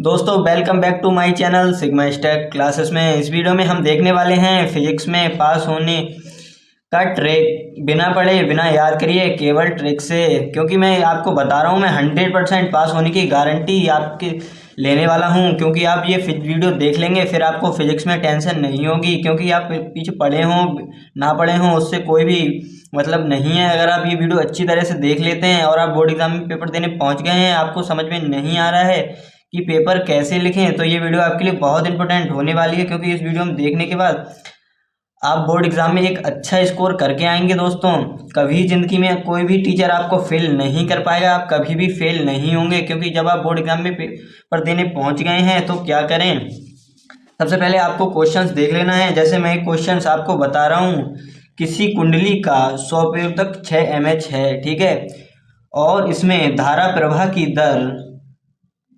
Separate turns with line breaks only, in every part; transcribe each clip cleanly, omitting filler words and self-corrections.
दोस्तों welcome back to my channel Sigma Stack classes में। इस वीडियो में हम देखने वाले हैं फिजिक्स में पास होने का ट्रिक। बिना पढ़े बिना याद करिए केवल ट्रिक से, क्योंकि मैं आपको बता रहा हूँ मैं 100% पास होने की गारंटी आपके लेने वाला हूँ। क्योंकि आप ये वीडियो देख लेंगे फिर आपको फिजिक्स में टेंशन नहीं होगी, क्योंकि आप पीछे पढ़े हों ना पढ़े हों उससे कोई भी मतलब नहीं है। अगर आप ये वीडियो अच्छी तरह से देख लेते हैं और आप बोर्ड एग्जाम में पेपर देने पहुँच गए हैं, आपको समझ में नहीं आ रहा है कि पेपर कैसे लिखें, तो ये वीडियो आपके लिए बहुत इंपॉर्टेंट होने वाली है। क्योंकि इस वीडियो में देखने के बाद आप बोर्ड एग्जाम में एक अच्छा स्कोर करके आएंगे। दोस्तों कभी ज़िंदगी में कोई भी टीचर आपको फेल नहीं कर पाएगा, आप कभी भी फेल नहीं होंगे। क्योंकि जब आप बोर्ड एग्जाम में पेपर देने पहुंच गए हैं तो क्या करें, सबसे पहले आपको क्वेश्चंस देख लेना है। जैसे मैं क्वेश्चंस आपको बता रहा हूँ, किसी कुंडली का स्वप्रेरक 6 mH है, ठीक है, और इसमें धारा प्रवाह की दर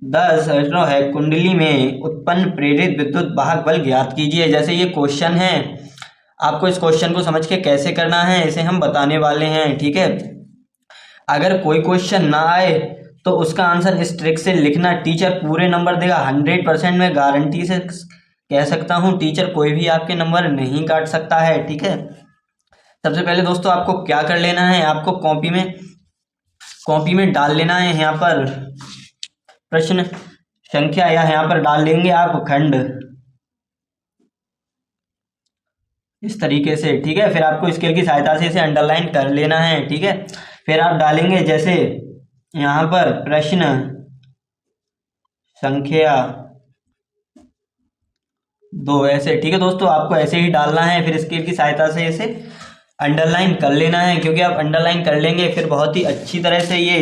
10 है। कुंडली में उत्पन्न प्रेरित विद्युत वाहक बल ज्ञात कीजिए। जैसे ये क्वेश्चन है, आपको इस क्वेश्चन को समझ के कैसे करना है इसे हम बताने वाले हैं, ठीक है। अगर कोई क्वेश्चन ना आए तो उसका आंसर इस ट्रिक से लिखना, टीचर पूरे नंबर देगा। 100% मैं गारंटी से कह सकता हूँ टीचर कोई भी आपके नंबर नहीं काट सकता है, ठीक है। सबसे पहले दोस्तों आपको क्या कर लेना है, आपको कॉपी में डाल लेना है यहाँ पर प्रश्न संख्या, या यहाँ पर डाल लेंगे आप खंड इस तरीके से, ठीक है। फिर आपको स्केल की सहायता से इसे अंडरलाइन कर लेना है, ठीक है। फिर आप डालेंगे जैसे यहाँ पर प्रश्न संख्या 2, ऐसे, ठीक है दोस्तों। आपको ऐसे ही डालना है, फिर स्केल की सहायता से इसे अंडरलाइन कर लेना है। क्योंकि आप अंडरलाइन कर लेंगे फिर बहुत ही अच्छी तरह से ये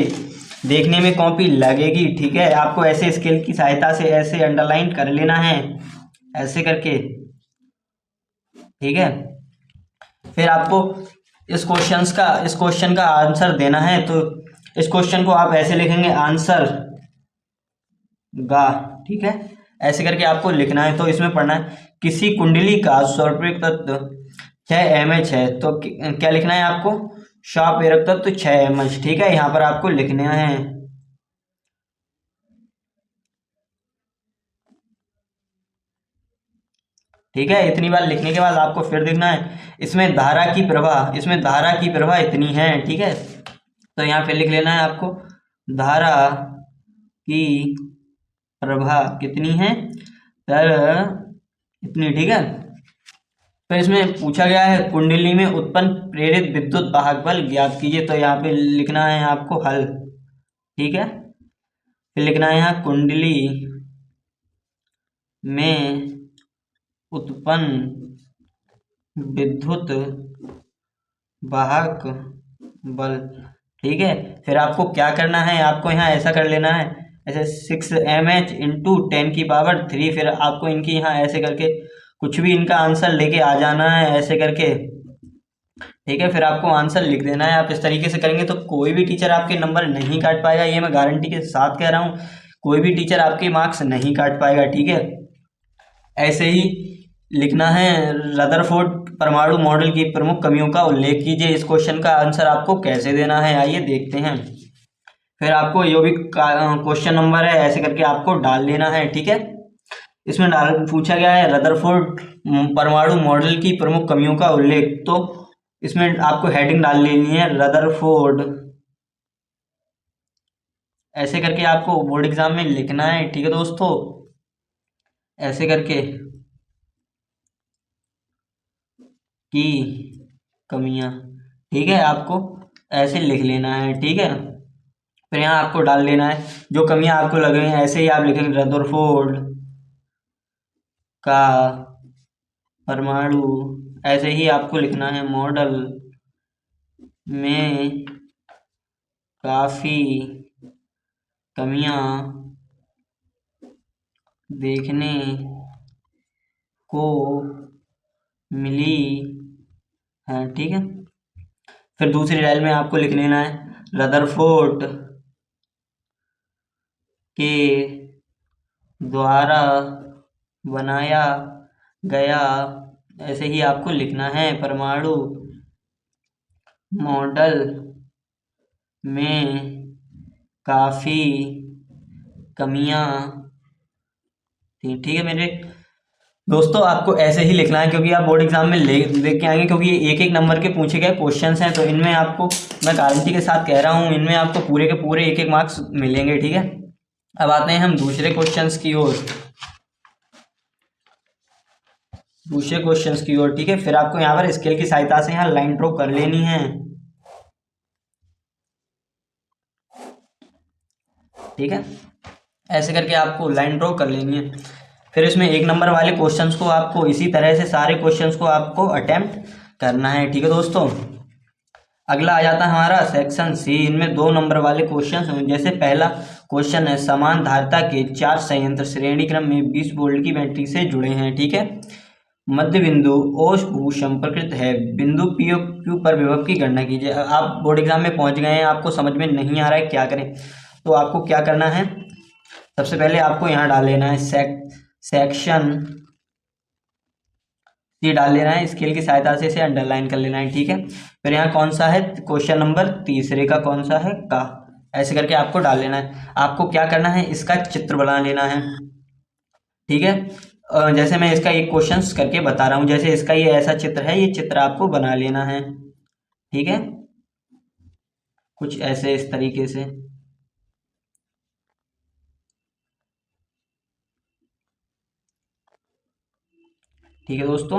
देखने में कॉपी लगेगी, ठीक है। आपको ऐसे स्केल की सहायता से ऐसे अंडरलाइन कर लेना है, ऐसे करके, ठीक है। फिर आपको इस क्वेश्चन का आंसर देना है। तो इस क्वेश्चन को आप ऐसे लिखेंगे, आंसर गा, ठीक है, ऐसे करके आपको लिखना है। तो इसमें पढ़ना है, किसी कुंडली का स्वप्रेरक तत्व 6 mH है, तो क्या लिखना है आपको, स्वप्रेरक तत्व 6 mH, ठीक है। यहाँ पर आपको लिखना है, ठीक है। इतनी बार लिखने के बाद आपको फिर देखना है, इसमें धारा की प्रवाह इतनी है, ठीक है। तो यहाँ पे लिख लेना है आपको, धारा की प्रवाह कितनी है, तर इतनी, ठीक है। तो इसमें पूछा गया है कुंडली में उत्पन्न प्रेरित विद्युत वाहक बल ज्ञात कीजिए। तो यहाँ पे लिखना है आपको हल, ठीक है। फिर लिखना है यहाँ कुंडली में उत्पन्न विद्युत वाहक बल, ठीक है। फिर आपको क्या करना है, आपको यहाँ ऐसा कर लेना है, ऐसे 6 mH इंटू 10⁻3। फिर आपको इनकी यहाँ ऐसे करके कुछ भी इनका आंसर लेके आ जाना है, ऐसे करके, ठीक है। फिर आपको आंसर लिख देना है। आप इस तरीके से करेंगे तो कोई भी टीचर आपके नंबर नहीं काट पाएगा, ये मैं गारंटी के साथ कह रहा हूँ। कोई भी टीचर आपके मार्क्स नहीं काट पाएगा, ठीक है। ऐसे ही लिखना है, रदरफोर्ड परमाणु मॉडल की प्रमुख कमियों का उल्लेख कीजिए। इस क्वेश्चन का आंसर आपको कैसे देना है आइए देखते हैं। फिर आपको जो भी क्वेश्चन नंबर है ऐसे करके आपको डाल लेना है, ठीक है। इसमें पूछा गया है रदरफोर्ड परमाणु मॉडल की प्रमुख कमियों का उल्लेख, तो इसमें आपको हेडिंग डाल लेनी है रदरफोर्ड, ऐसे करके आपको बोर्ड एग्जाम में लिखना है, ठीक है दोस्तों, ऐसे करके की कमियां, ठीक है। आपको ऐसे लिख लेना है, ठीक है। फिर यहाँ आपको डाल लेना है जो कमियां आपको लग रही हैं, ऐसे ही आप लिखेंगे रदरफोर्ड का परमाणु, ऐसे ही आपको लिखना है मॉडल में काफी कमियां देखने को मिली हैं, ठीक है। फिर दूसरी लाइन में आपको लिख लेना है रदरफोर्ड के द्वारा बनाया गया, ऐसे ही आपको लिखना है परमाणु मॉडल में काफ़ी कमियां ठीक है मेरे दोस्तों, आपको ऐसे ही लिखना है क्योंकि आप बोर्ड एग्जाम में लेके के आएंगे, क्योंकि ये एक एक नंबर के पूछे गए क्वेश्चंस हैं, तो इनमें आपको मैं गारंटी के साथ कह रहा हूँ, इनमें आपको पूरे के पूरे एक एक मार्क्स मिलेंगे। ठीक है, अब आते हैं हम दूसरे क्वेश्चंस की ओर। ठीक है, फिर आपको यहाँ पर स्केल की सहायता से यहाँ लाइन ड्रॉ कर लेनी है। ठीक है, ऐसे करके आपको लाइन ड्रॉ कर लेनी है। फिर इसमें एक नंबर वाले क्वेश्चंस को आपको इसी तरह से सारे क्वेश्चंस को आपको अटेम्प्ट करना है। ठीक है दोस्तों, अगला आ जाता है हमारा सेक्शन सी। इनमें 2 नंबर वाले क्वेश्चंस हैं। जैसे पहला क्वेश्चन है, समान धारिता के 4 संयंत्र श्रेणी क्रम में 20 वोल्ट की बैटरी से जुड़े हैं। ठीक है, मध्य बिंदु O भू संपर्कित है, बिंदु P और Q पर विभव की गणना कीजिए। आप बोर्ड एग्जाम में पहुंच गए हैं, आपको समझ में नहीं आ रहा है क्या करें, तो आपको क्या करना है, सबसे पहले आपको यहाँ डाल लेना है सेक्शन सी डाल लेना है, स्केल की सहायता से इसे अंडरलाइन कर लेना है। ठीक है, फिर यहाँ कौन सा है, क्वेश्चन नंबर तीसरे का कौन सा है, का, ऐसे करके आपको डाल लेना है। आपको क्या करना है, इसका चित्र बना लेना है। ठीक है, जैसे मैं इसका एक क्वेश्चन करके बता रहा हूँ, जैसे इसका ये ऐसा चित्र है, ये चित्र आपको बना लेना है। ठीक है, कुछ ऐसे इस तरीके से। ठीक है दोस्तों,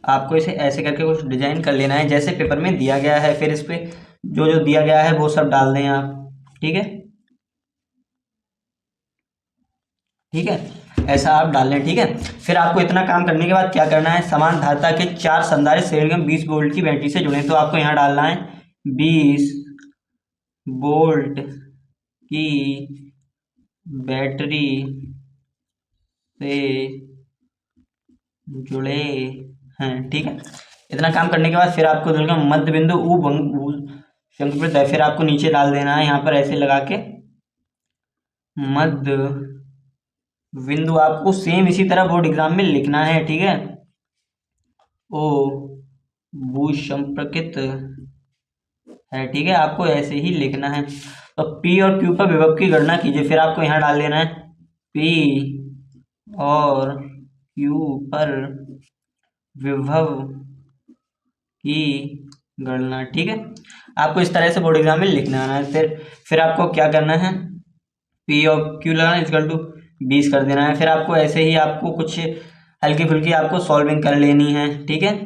आपको इसे ऐसे करके कुछ डिजाइन कर लेना है जैसे पेपर में दिया गया है। फिर इस पे जो जो दिया गया है वो सब डाल दें आप। ठीक है, ठीक है, ऐसा आप डाल लें। ठीक है, फिर आपको इतना काम करने के बाद क्या करना है, समान धारिता के 4 संधारित्र श्रेणी में 20 वोल्ट की बैटरी से जुड़े, तो आपको यहाँ डालना है 20 वोल्ट की बैटरी से जुड़े हैं। ठीक है, इतना काम करने के बाद फिर आपको मध्य बिंदु ऊ शंकुवृत्त है, फिर आपको नीचे डाल देना है यहाँ पर ऐसे लगा के मध्य बिंदु, आपको सेम इसी तरह बोर्ड एग्जाम में लिखना है। ठीक है, ओ भू संपर्कित है। ठीक है, आपको ऐसे ही लिखना है। तो P और Q पर विभव की गणना कीजिए, फिर आपको यहाँ डाल देना है P और Q पर विभव की गणना। ठीक है, आपको इस तरह से बोर्ड एग्जाम में लिखना है। फिर आपको क्या करना है, P और Q लगाना इक्वल टू 20 कर देना है। फिर आपको ऐसे ही आपको कुछ हल्की फुल्की आपको सॉल्विंग कर लेनी है। ठीक है,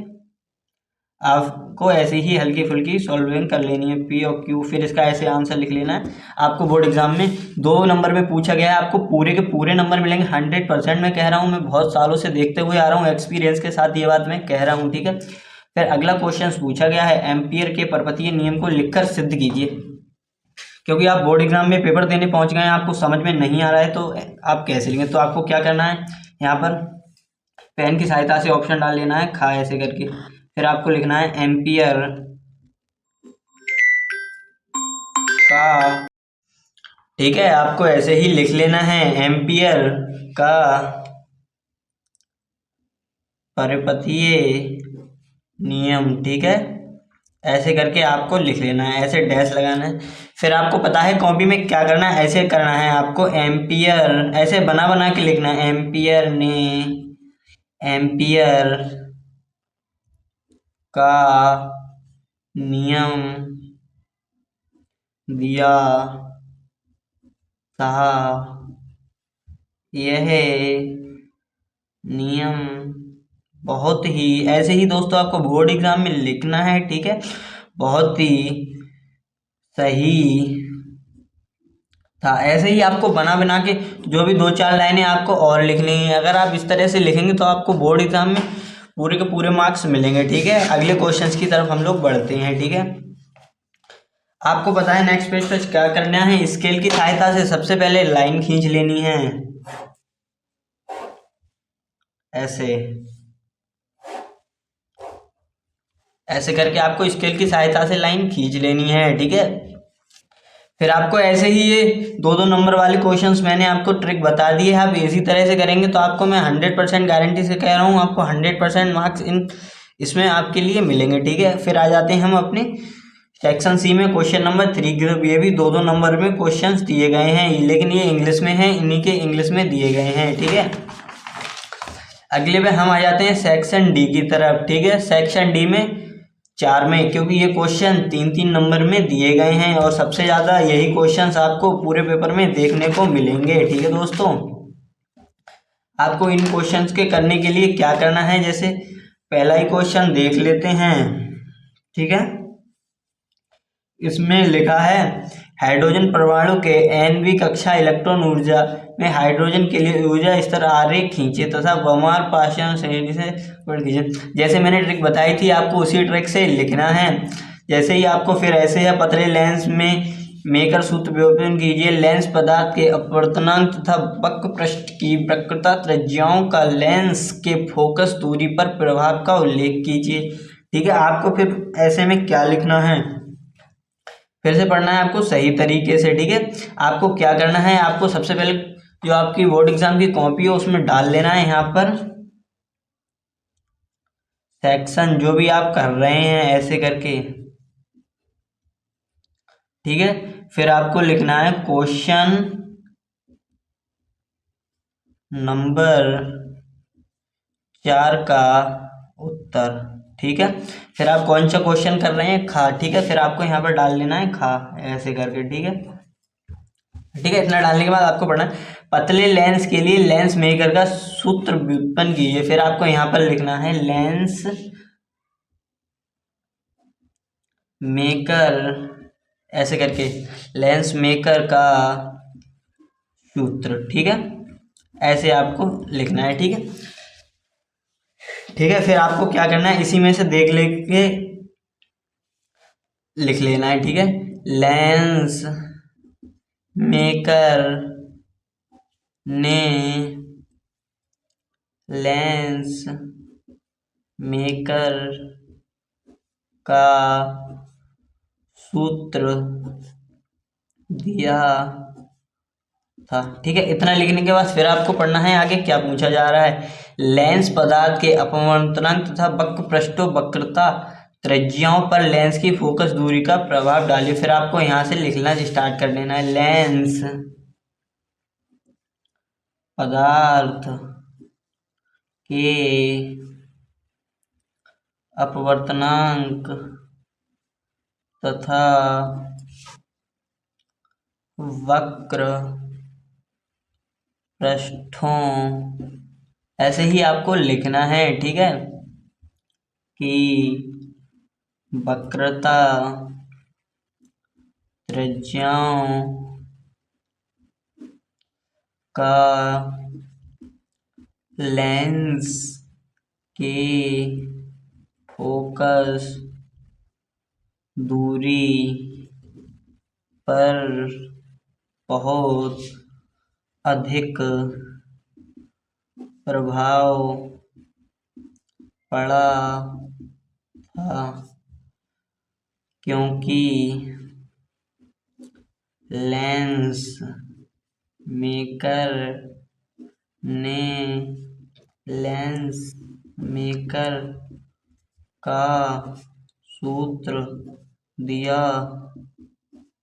आपको ऐसे ही हल्की फुल्की सॉल्विंग कर लेनी है P और Q, फिर इसका ऐसे आंसर लिख लेना है। आपको बोर्ड एग्जाम में 2 नंबर में पूछा गया है, आपको पूरे के पूरे नंबर मिलेंगे 100%। मैं कह रहा हूँ, मैं बहुत सालों से देखते हुए आ रहा हूँ, एक्सपीरियंस के साथ ये बात मैं कह रहा हूँ। ठीक है, फिर अगला क्वेश्चन पूछा गया है, एम्पियर के पर्वतीय नियम को लिखकर सिद्ध कीजिए। क्योंकि आप बोर्ड एग्जाम में पेपर देने पहुंच गए हैं, आपको समझ में नहीं आ रहा है तो आप कैसे लेंगे, तो आपको क्या करना है, यहाँ पर पेन की सहायता से ऑप्शन डाल लेना है खा ऐसे करके, फिर आपको लिखना है एम्पियर का। ठीक है, आपको ऐसे ही लिख लेना है एम्पियर का पर्वतीय नियम। ठीक है, ऐसे करके आपको लिख लेना है, ऐसे डैश लगाना है। फिर आपको पता है कॉपी में क्या करना है, ऐसे करना है आपको, एम्पियर ऐसे बना बना के लिखना है, एम्पियर ने एम्पियर का नियम दिया था, यह नियम बहुत ही, ऐसे ही दोस्तों आपको बोर्ड एग्जाम में लिखना है। ठीक है, बहुत ही सही था। ऐसे ही आपको बना बना के जो भी 2-4 लाइनें आपको और लिखनी है। अगर आप इस तरह से लिखेंगे तो आपको बोर्ड एग्जाम में पूरे के पूरे मार्क्स मिलेंगे। ठीक है, अगले क्वेश्चंस की तरफ हम लोग बढ़ते हैं। ठीक है, आपको पता है नेक्स्ट पेज पर क्या करना है, स्केल की सहायता से सबसे पहले लाइन खींच लेनी है ऐसे करके आपको स्केल की सहायता से लाइन खींच लेनी है। ठीक है, फिर आपको ऐसे ही ये 2-2 नंबर वाले क्वेश्चंस मैंने आपको ट्रिक बता दी है, आप इसी तरह से करेंगे तो आपको मैं 100% गारंटी से कह रहा हूँ, आपको 100% मार्क्स इसमें आपके लिए मिलेंगे। ठीक है, फिर आ जाते हैं हम अपने सेक्शन सी में, क्वेश्चन नंबर 3। ये भी 2-2 नंबर में क्वेश्चंस दिए गए हैं, लेकिन ये इंग्लिश में हैं, इन्हीं के इंग्लिश में दिए गए हैं। ठीक है, अगले में हम आ जाते हैं सेक्शन डी की तरफ। ठीक है, सेक्शन डी में 4 में, क्योंकि ये क्वेश्चन 3-3 नंबर में दिए गए हैं और सबसे ज़्यादा यही क्वेश्चंस आपको पूरे पेपर में देखने को मिलेंगे। ठीक है दोस्तों, आपको इन क्वेश्चंस के करने के लिए क्या करना है, जैसे पहला ही क्वेश्चन देख लेते हैं। ठीक है, इसमें लिखा है हाइड्रोजन परमाणु के Nv कक्षा इलेक्ट्रॉन ऊर्जा में हाइड्रोजन के लिए ऊर्जा स्तर आरेख खींचे तथा बमार पाषाण श्रेणी से खींचे। जैसे मैंने ट्रिक बताई थी, आपको उसी ट्रिक से लिखना है। जैसे ही आपको फिर ऐसे है, पतले लेंस में मेकर सूत्र व्युत्पन्न कीजिए। लेंस पदार्थ के अपवर्तनांक तथा वक्र पृष्ठ की वक्रता त्रिज्याओं का लेंस के फोकस दूरी पर प्रभाव का उल्लेख कीजिए। ठीक है, आपको फिर ऐसे में क्या लिखना है, फिर से पढ़ना है आपको सही तरीके से। ठीक है, आपको क्या करना है, आपको सबसे पहले जो आपकी बोर्ड एग्जाम की कॉपी हो उसमें डाल लेना है यहाँ पर सेक्शन जो भी आप कर रहे हैं ऐसे करके। ठीक है, फिर आपको लिखना है क्वेश्चन नंबर 4 का उत्तर। ठीक है, फिर आप कौन सा क्वेश्चन कर रहे हैं, खा। ठीक है, फिर आपको यहाँ पर डाल लेना है खा ऐसे करके। ठीक है, ठीक है, इतना डालने के बाद आपको पढ़ना है पतले लेंस के लिए लेंस मेकर का सूत्र व्युत्पन्न कीजिए। फिर आपको यहाँ पर लिखना है लेंस मेकर ऐसे करके, लेंस मेकर का सूत्र। ठीक है, ऐसे आपको लिखना है। ठीक है, ठीक है, फिर आपको क्या करना है, इसी में से देख लेके लिख लेना है। ठीक है, लेंस मेकर ने लेंस मेकर का सूत्र दिया था। ठीक है, इतना लिखने के बाद फिर आपको पढ़ना है आगे क्या पूछा जा रहा है। लेंस पदार्थ के अपवर्तनांक तथा वक्र पृष्ठों वक्रता त्रिज्याओं पर लेंस की फोकस दूरी का प्रभाव डालिए। फिर आपको यहाँ से लिखना स्टार्ट कर देना है लेंस पदार्थ के अपवर्तनांक तथा वक्र पृष्ठों ऐसे ही आपको लिखना है। ठीक है, कि वक्रता त्रिज्याओं का लेंस के फोकस दूरी पर बहुत अधिक प्रभाव पड़ा था, क्योंकि लेंस मेकर ने लेंस मेकर का सूत्र दिया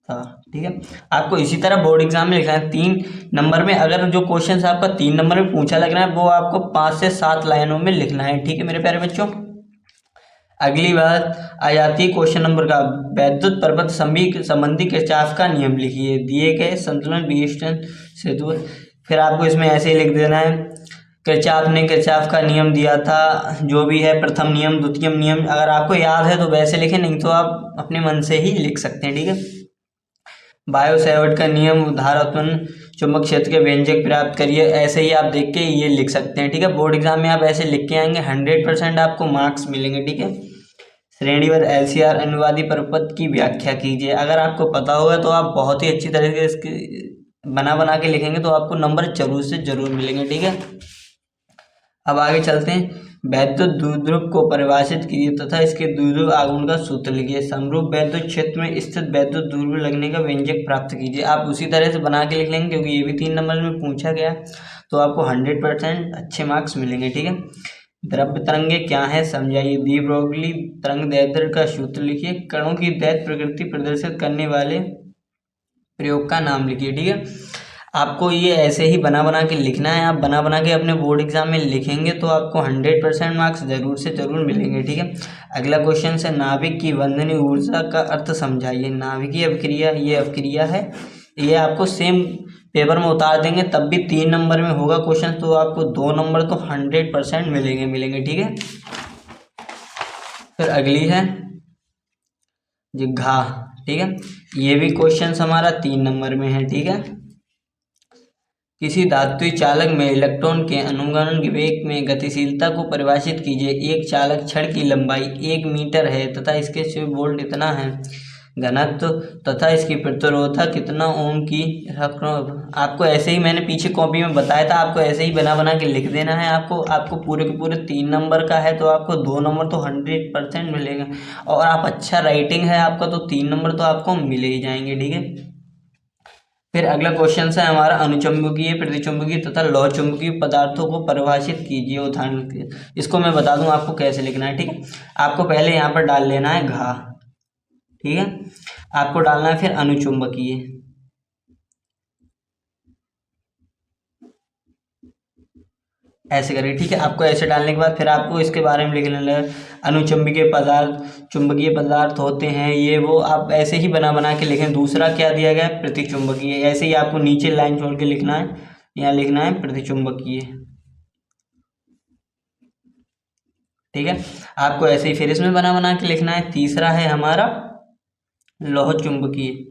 था। ठीक है, आपको इसी तरह बोर्ड एग्जाम में लिखना है 3 नंबर में। अगर जो क्वेश्चन आपका 3 नंबर में पूछा लग रहा है वो आपको 5 से 7 लाइनों में लिखना है। ठीक है मेरे प्यारे बच्चों, अगली बात आ जाती है क्वेश्चन नंबर का वैद्युत प्रपथ संबंधी किरचॉफ का नियम लिखिए। दिए गए संतुलन विस्थापन सेतु। फिर आपको इसमें ऐसे ही लिख देना है किरचॉफ ने किरचॉफ का नियम दिया था, जो भी है प्रथम नियम द्वितीय नियम। अगर आपको याद है तो वैसे लिखें, नहीं तो आप अपने मन से ही लिख सकते हैं। ठीक है, बायो सेवर्ट का नियम, धारा उत्पन्न चुंबक क्षेत्र के व्यंजक प्राप्त करिए। ऐसे ही आप देख के ये लिख सकते हैं। ठीक है, बोर्ड एग्जाम में आप ऐसे लिख के आएंगे 100% आपको मार्क्स मिलेंगे। ठीक है, श्रेणीबद्ध LCR अनुवादी प्रपथ की व्याख्या कीजिए। अगर आपको पता होगा तो आप बहुत ही अच्छी तरह से इसके बना के लिखेंगे तो आपको नंबर जरूर से जरूर मिलेंगे। ठीक है, अब आगे चलते हैं। वैद्युत द्विध्रुव को परिभाषित कीजिए तथा इसके द्विध्रुव आघूर्ण का सूत्र लिखिए। समरूप वैद्युत क्षेत्र में स्थित वैद्युत द्विध्रुव लगने का व्यंजक प्राप्त कीजिए। आप उसी तरह से बना के लिख लेंगे क्योंकि ये भी 3 नंबर में पूछा गया, तो आपको 100% अच्छे मार्क्स मिलेंगे। ठीक है, द्रव्य तरंगे क्या है समझाइए। डी ब्रोगली तरंग दैर्ध्य का सूत्र लिखिए। कणों की दैर्ध्य प्रकृति प्रदर्शित करने वाले प्रयोग का नाम लिखिए। ठीक है, आपको ये ऐसे ही बना बना के लिखना है। आप बना बना के अपने बोर्ड एग्जाम में लिखेंगे तो आपको 100% मार्क्स जरूर से जरूर मिलेंगे, ठीक है। अगला क्वेश्चन है, नाभिक की वंदनीय ऊर्जा का अर्थ समझाइए। नाभिकीय अभिक्रिया, ये अभिक्रिया है, ये आपको सेम पेपर में उतार देंगे तब भी 3 नंबर में होगा क्वेश्चन, तो आपको 2 नंबर तो 100% मिलेंगे, ठीक है। फिर अगली है जी घा, ठीक है। ये भी क्वेश्चन हमारा 3 नंबर में है, ठीक है। किसी धात्विक चालक में इलेक्ट्रॉन के अनुगमन वेग में गतिशीलता को परिभाषित कीजिए। एक चालक छड़ की लंबाई 1 मीटर है तथा इसके स्वीप वोल्ट इतना है, घनत्व तथा इसकी प्रतिरोधकता कितना ओम की। आपको ऐसे ही मैंने पीछे कॉपी में बताया था, आपको ऐसे ही बना बना के लिख देना है। आपको पूरे के पूरे 3 नंबर का है तो आपको 2 नंबर तो 100% मिलेगा, और आप अच्छा राइटिंग है आपका तो 3 नंबर तो आपको मिले ही जाएंगे, ठीक है। फिर अगला क्वेश्चन है हमारा, अनुचुंबकीय, प्रतिचुंबकीय तथा लौह चुंबकीय पदार्थों को परिभाषित कीजिए उदाहरण। इसको मैं बता दूं आपको कैसे लिखना है, ठीक है। आपको पहले यहाँ पर डाल लेना है घा, ठीक है। आपको डालना है फिर अनुचुंबकीय, ऐसे करिए, ठीक है। आपको ऐसे डालने के बाद फिर आपको इसके बारे में लिखने लगे, अनुचुंबकीय पदार्थ, चुंबकीय पदार्थ होते हैं ये वो, आप ऐसे ही बना बना के लिखें। दूसरा क्या दिया गया है, प्रतिचुंबकीय, ऐसे ही आपको नीचे लाइन छोड़ के लिखना है, यहाँ लिखना है प्रतिचुंबकीय, ठीक है। आपको ऐसे ही फिर इसमें बना बना के लिखना है। तीसरा है हमारा लौह चुंबकीय,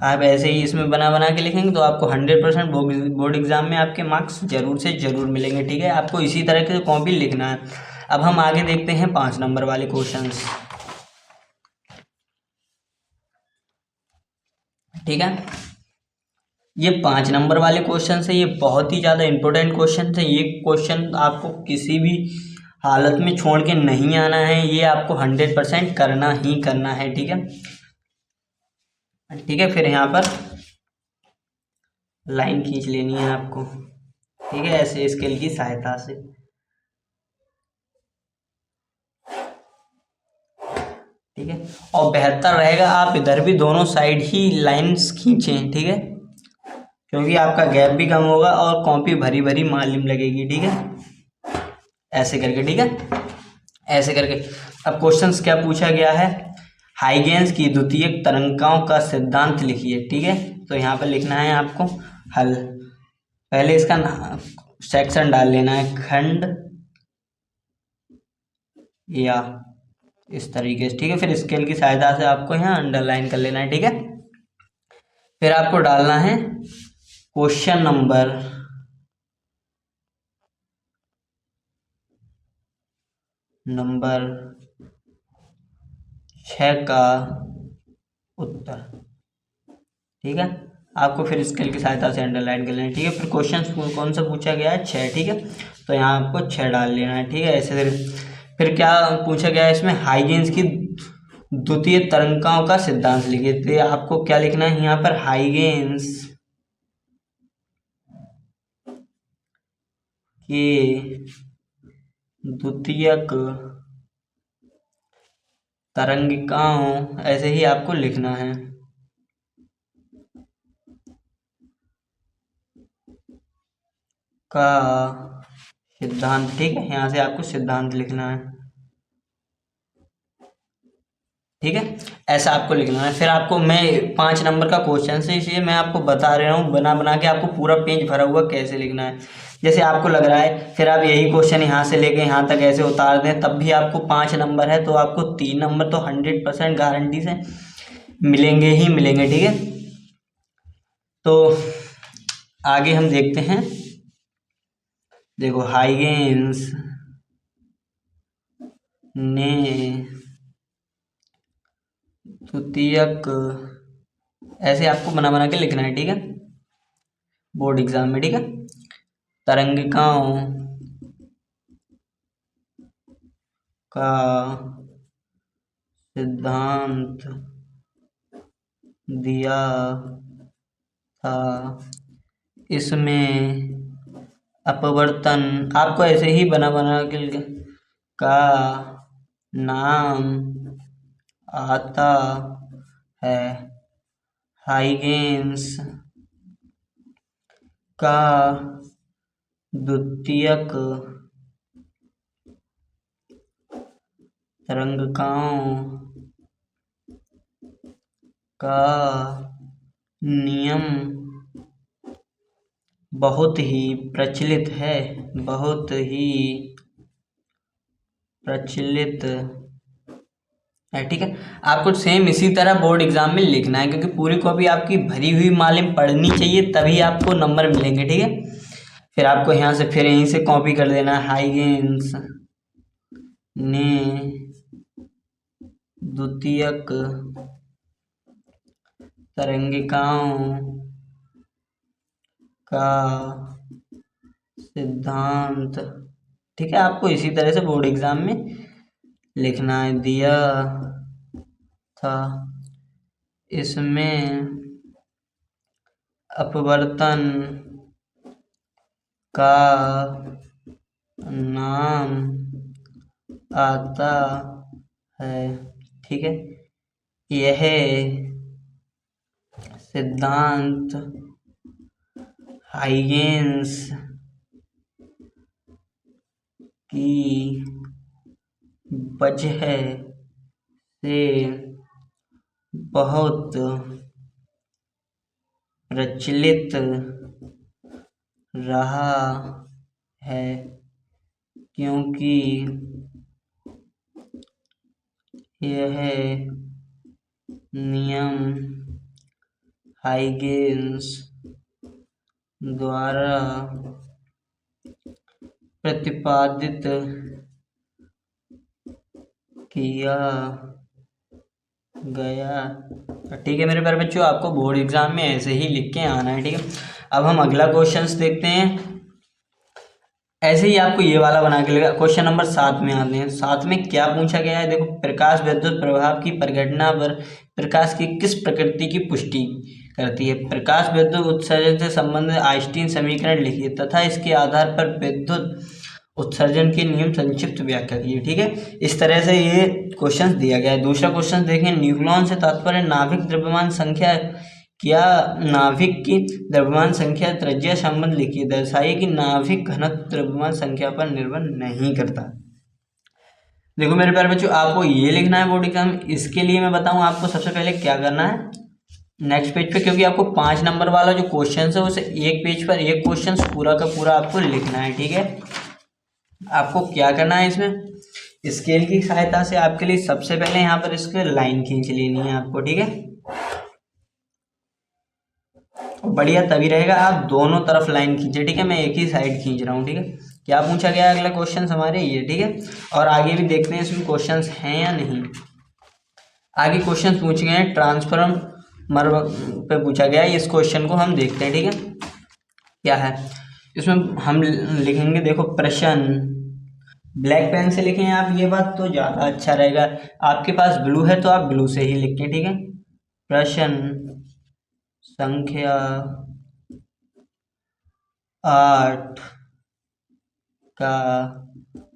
आप ऐसे ही इसमें बना बना के लिखेंगे तो आपको 100% बोर्ड एग्जाम में आपके मार्क्स जरूर से जरूर मिलेंगे, ठीक है। आपको इसी तरह के कॉपी लिखना है। अब हम आगे देखते हैं 5 नंबर वाले क्वेश्चंस, ठीक है। ये 5 नंबर वाले क्वेश्चन है, ये बहुत ही ज़्यादा इंपॉर्टेंट क्वेश्चन है। ये क्वेश्चन आपको किसी भी हालत में छोड़ के नहीं आना है, ये आपको 100% करना ही करना है, ठीक है, ठीक है। फिर यहाँ पर लाइन खींच लेनी है आपको, ठीक है, ऐसे स्केल की सहायता से, ठीक है। और बेहतर रहेगा आप इधर भी दोनों साइड ही लाइंस खींचें, ठीक है, क्योंकि आपका गैप भी कम होगा और कॉपी भरी भरी मालूम लगेगी, ठीक है, ऐसे करके, ठीक है, ऐसे करके। अब क्वेश्चंस क्या पूछा गया है, हाइगेंस की द्वितीयक तरंगों का सिद्धांत लिखिए, ठीक है। तो यहाँ पर लिखना है आपको हल, पहले इसका सेक्शन डाल लेना है, खंड या इस तरीके से, ठीक है। फिर स्केल की सहायता से आपको यहाँ अंडरलाइन कर लेना है, ठीक है। फिर आपको डालना है क्वेश्चन नंबर 6 का उत्तर, ठीक है। आपको फिर स्केल की सहायता से अंडरलाइन कर लेना है, ठीक है। फिर क्वेश्चन कौन सा पूछा गया है, 6, ठीक है। तो यहाँ आपको 6 डाल लेना है, ठीक है, ऐसे। फिर क्या पूछा गया है इसमें, हाइगेंस की द्वितीय तरंगों का सिद्धांत लिखिए। तो आपको क्या लिखना है यहाँ पर, हाइगेंस के द्वितीयक तरंगिकाओं, ऐसे ही आपको लिखना है, का सिद्धांत, ठीक है। यहाँ से आपको सिद्धांत लिखना है, ठीक है, ऐसा आपको लिखना है। फिर आपको मैं 5 नंबर का क्वेश्चन है इसलिए मैं आपको बता रहा हूँ बना बना के आपको पूरा पेज भरा हुआ कैसे लिखना है। जैसे आपको लग रहा है फिर आप यही क्वेश्चन यहाँ से लेके यहाँ तक ऐसे उतार दें तब भी आपको 5 नंबर है तो आपको 3 नंबर तो 100% गारंटी से मिलेंगे ही मिलेंगे, ठीक है। तो आगे हम देखते हैं, देखो हाइगेंस ने द्वितीयक, ऐसे आपको बना बना के लिखना है, ठीक है, बोर्ड एग्जाम में, ठीक है। तरंगिकाओं का सिद्धांत दिया था, इसमें अपवर्तन, आपको ऐसे ही बना बना के का नाम आता है हाइगेंस का द्वितीयक तरंगिकाओं का नियम बहुत ही प्रचलित है, बहुत ही प्रचलित है। ठीक है, आपको सेम इसी तरह बोर्ड एग्जाम में लिखना है, क्योंकि पूरी कॉपी आपकी भरी हुई मालूम पढ़नी चाहिए, तभी आपको नंबर मिलेंगे। ठीक है, फिर आपको यहाँ से फिर यहीं से कॉपी कर देना है। हाइगेंस ने द्वितीयक तरंगिकाओं का सिद्धांत। ठीक है, आपको इसी तरह से बोर्ड एग्जाम में लिखना है। दिया था इसमें अपवर्तन का नाम आता है। ठीक है, यह सिद्धांत हाइगेंस की वजह से बहुत प्रचलित रहा है, क्योंकि यह नियम हाइगेंस द्वारा प्रतिपादित किया गया। ठीक है मेरे प्यारे बच्चों, आपको बोर्ड एग्जाम में ऐसे ही लिख के आना है। ठीक है, अब हम अगला क्वेश्चंस देखते हैं। ऐसे ही आपको ये वाला बना के लेगा। क्वेश्चन नंबर 7 में आते हैं। 7 में क्या पूछा गया है, देखो, प्रकाश विद्युत प्रभाव की परिघटना पर प्रकाश की किस प्रकृति की पुष्टि करती है। प्रकाश विद्युत उत्सर्जन से संबंधित आइंस्टीन समीकरण लिखिए तथा इसके आधार पर विद्युत उत्सर्जन के नियम संक्षिप्त व्याख्या कीजिए। ठीक है, इस तरह से ये क्वेश्चन दिया गया है। दूसरा क्वेश्चन देखें, न्यूक्लियॉन से तात्पर्य नाभिक द्रव्यमान संख्या, क्या नाभिक की द्रव्यमान संख्या त्रिज्या संबंध लिखिए। दर्शाइए कि नाभिक घनत्व द्रव्यमान संख्या पर निर्भर नहीं करता। देखो मेरे प्यारे बच्चों, आपको ये लिखना है बोर्ड एग्जाम। इसके लिए मैं बताऊं आपको सबसे पहले क्या करना है। नेक्स्ट पेज पे, क्योंकि आपको 5 नंबर वाला जो क्वेश्चन है उसे एक पेज पर एक क्वेश्चन पूरा का पूरा आपको लिखना है। ठीक है, आपको क्या करना है, इसमें स्केल की सहायता से आपके लिए सबसे पहले यहाँ पर इसके लाइन खींच लेनी है आपको। ठीक है, बढ़िया तभी रहेगा आप दोनों तरफ लाइन खींचे। ठीक है, मैं एक ही साइड खींच रहा हूँ। ठीक है, क्या पूछा गया अगला क्वेश्चन हमारे ये। ठीक है, और आगे भी देखते हैं इसमें क्वेश्चंस हैं या नहीं। आगे क्वेश्चन पूछे गए हैं ट्रांसफार्मर पे पूछा गया है। इस क्वेश्चन को हम देखते हैं। ठीक है, क्या है इसमें हम लिखेंगे। देखो, प्रश्न ब्लैक पेन से लिखें आप, ये बात तो ज़्यादा अच्छा रहेगा। आपके पास ब्लू है तो आप ब्लू से ही लिखें। ठीक है, प्रश्न संख्या 8 का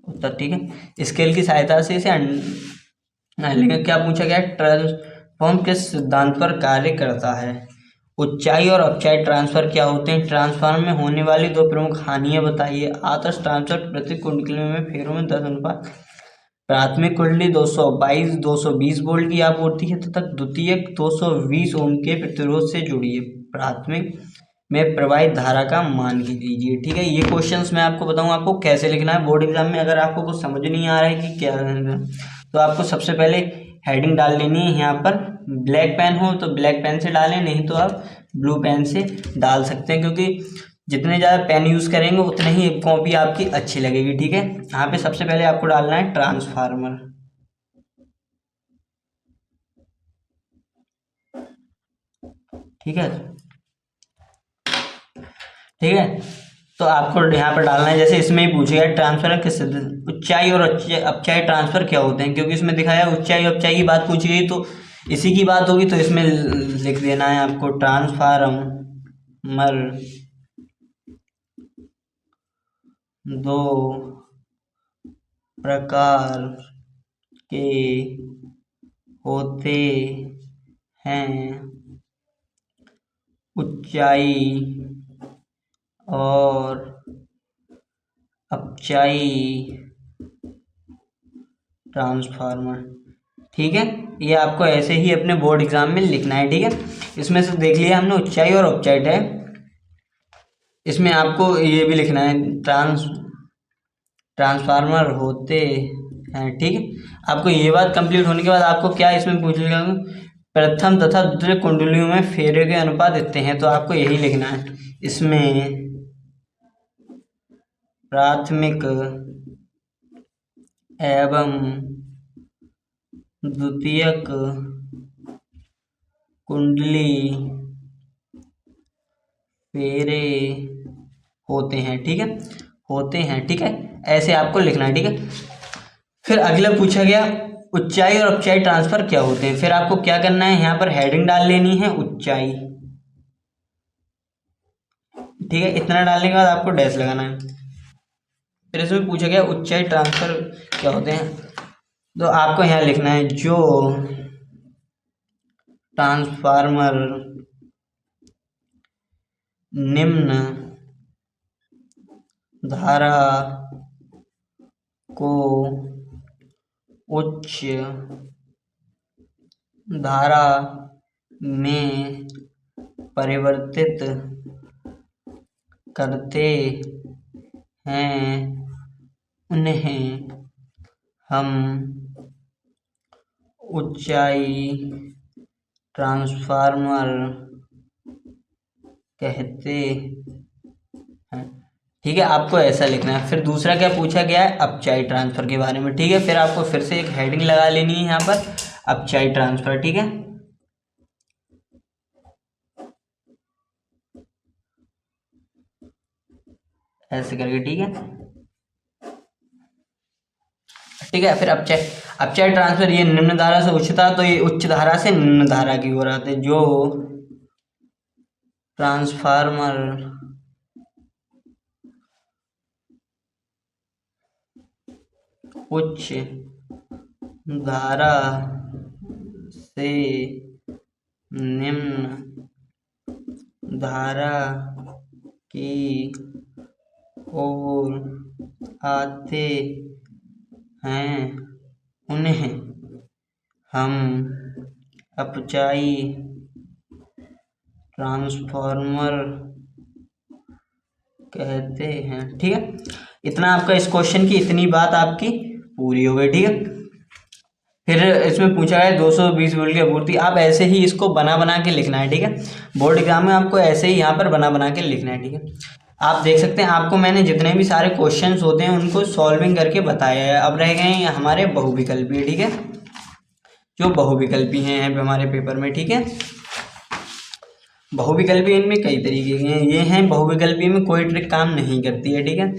उत्तर। ठीक है, स्केल की सहायता से इसे लिखें। क्या पूछा गया, ट्रांसफॉर्म किस सिद्धांत पर कार्य करता है। उच्चाई और अपचाई ट्रांसफर क्या होते हैं। ट्रांसफार्मर में होने वाली दो प्रमुख हानियां बताइए। आदर्श ट्रांसफर प्रति कुंडली में फेरों में 10 अनुपात। प्राथमिक कुंडली 220 वोल्ट की आपूर्ति है तथा द्वितीयक 220 ओम के प्रतिरोध से जुड़ी है। प्राथमिक में प्रवाहित धारा का मान कीजिए। ठीक है, ये क्वेश्चंस मैं आपको बताऊं आपको कैसे लिखना है बोर्ड एग्जाम में। अगर आपको कुछ समझ नहीं आ रहा है कि क्या है, तो आपको सबसे पहले हेडिंग डाल लेनी है यहाँ पर। ब्लैक पेन हो तो ब्लैक पेन से डालें, नहीं तो आप ब्लू पेन से डाल सकते हैं, क्योंकि जितने ज़्यादा पेन यूज़ करेंगे उतने ही कॉपी आपकी अच्छी लगेगी। ठीक है, यहाँ पे सबसे पहले आपको डालना है ट्रांसफार्मर। ठीक है, ठीक है, तो आपको यहाँ पर डालना है। जैसे इसमें ही पूछेगा ट्रांसफर किस ऊंचाई और अपचाई ट्रांसफर क्या होते हैं, क्योंकि इसमें दिखाया ऊंचाई और अपचाई की बात पूछी गई तो इसी की बात होगी, तो इसमें लिख देना है आपको ट्रांसफार्मर दो प्रकार के होते हैं। ऊंचाई और अपचाई ट्रांसफार्मर। ठीक है, ये आपको ऐसे ही अपने बोर्ड एग्जाम में लिखना है। ठीक है, इसमें से देख लिया हमने ऊंचाई और अपचाई है। इसमें आपको ये भी लिखना है ट्रांसफार्मर होते हैं। ठीक है, आपको ये बात कंप्लीट होने के बाद आपको क्या इसमें पूछ लिया, प्रथम तथा द्वितीय कुंडलियों में फेरे के अनुपात इतने हैं, तो आपको यही लिखना है। इसमें प्राथमिक एवं द्वितीयक कुंडली फेरे होते हैं। ठीक है, होते हैं। ठीक है, ऐसे आपको लिखना है। ठीक है, फिर अगला पूछा गया ऊंचाई और अपचाई ट्रांसफर क्या होते हैं। फिर आपको क्या करना है, यहाँ पर हेडिंग डाल लेनी है ऊंचाई। ठीक है, इतना डालने के बाद आपको डैश लगाना है। फिर इसमें पूछा गया ऊंचाई ट्रांसफर क्या होते हैं, तो आपको यहाँ लिखना है जो ट्रांसफार्मर निम्न धारा को उच्च धारा में परिवर्तित करते हैं उन्हें हम ऊंचाई ट्रांसफार्मर कहते हैं। ठीक है, आपको ऐसा लिखना है। फिर दूसरा क्या पूछा गया है, अपचाई ट्रांसफर के बारे में। ठीक है, फिर आपको फिर से एक हेडिंग लगा लेनी है यहाँ पर अपचाई ट्रांसफर। ठीक है, ऐसे करके। ठीक है, ठीक है, फिर अपचाई ट्रांसफर ये निम्न धारा से उच्च था, तो ये उच्च धारा से निम्न धारा की ओर आते जो ट्रांसफार्मर उच्च धारा से निम्न धारा की ओर आते हैं उन्हें हम अपचाई ट्रांसफार्मर कहते हैं। ठीक है, इतना आपका इस क्वेश्चन की इतनी बात आपकी पूरी हो गई। ठीक है, फिर इसमें पूछा है 220 वोल्ट की आपूर्ति। आप ऐसे ही इसको बना बना के लिखना है। ठीक है, बोर्ड एग्जाम में आपको ऐसे ही यहाँ पर बना बना के लिखना है। ठीक है, आप देख सकते हैं आपको मैंने जितने भी सारे क्वेश्चंस होते हैं उनको सॉल्विंग करके बताया है। अब रह गए हैं हमारे बहुविकल्पी। ठीक है, जो बहुविकल्पी हैं हमारे पेपर में। ठीक है, बहुविकल्पी इनमें कई तरीके के हैं। ये हैं बहुविकल्पी में कोई ट्रिक काम नहीं करती है। ठीक है,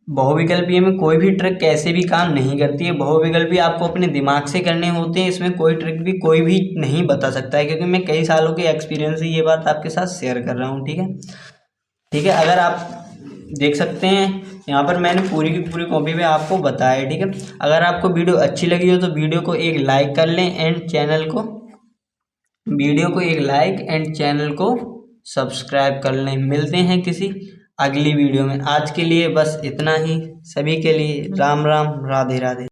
बहुविकल्पीय में कोई भी ट्रिक कैसे भी काम नहीं करती है। बहुविकल्पीय आपको अपने दिमाग से करने होते हैं, इसमें कोई ट्रिक भी कोई भी नहीं बता सकता है, क्योंकि मैं कई सालों के एक्सपीरियंस से ये बात आपके साथ शेयर कर रहा हूँ। ठीक है, ठीक है, अगर आप देख सकते हैं यहाँ पर मैंने पूरी की पूरी कॉपी में आपको बताया है। ठीक है, अगर आपको वीडियो अच्छी लगी हो तो वीडियो को एक लाइक कर लें एंड चैनल को सब्सक्राइब कर लें। मिलते हैं किसी अगली वीडियो में। आज के लिए बस इतना ही। सभी के लिए राम राम, राधे राधे।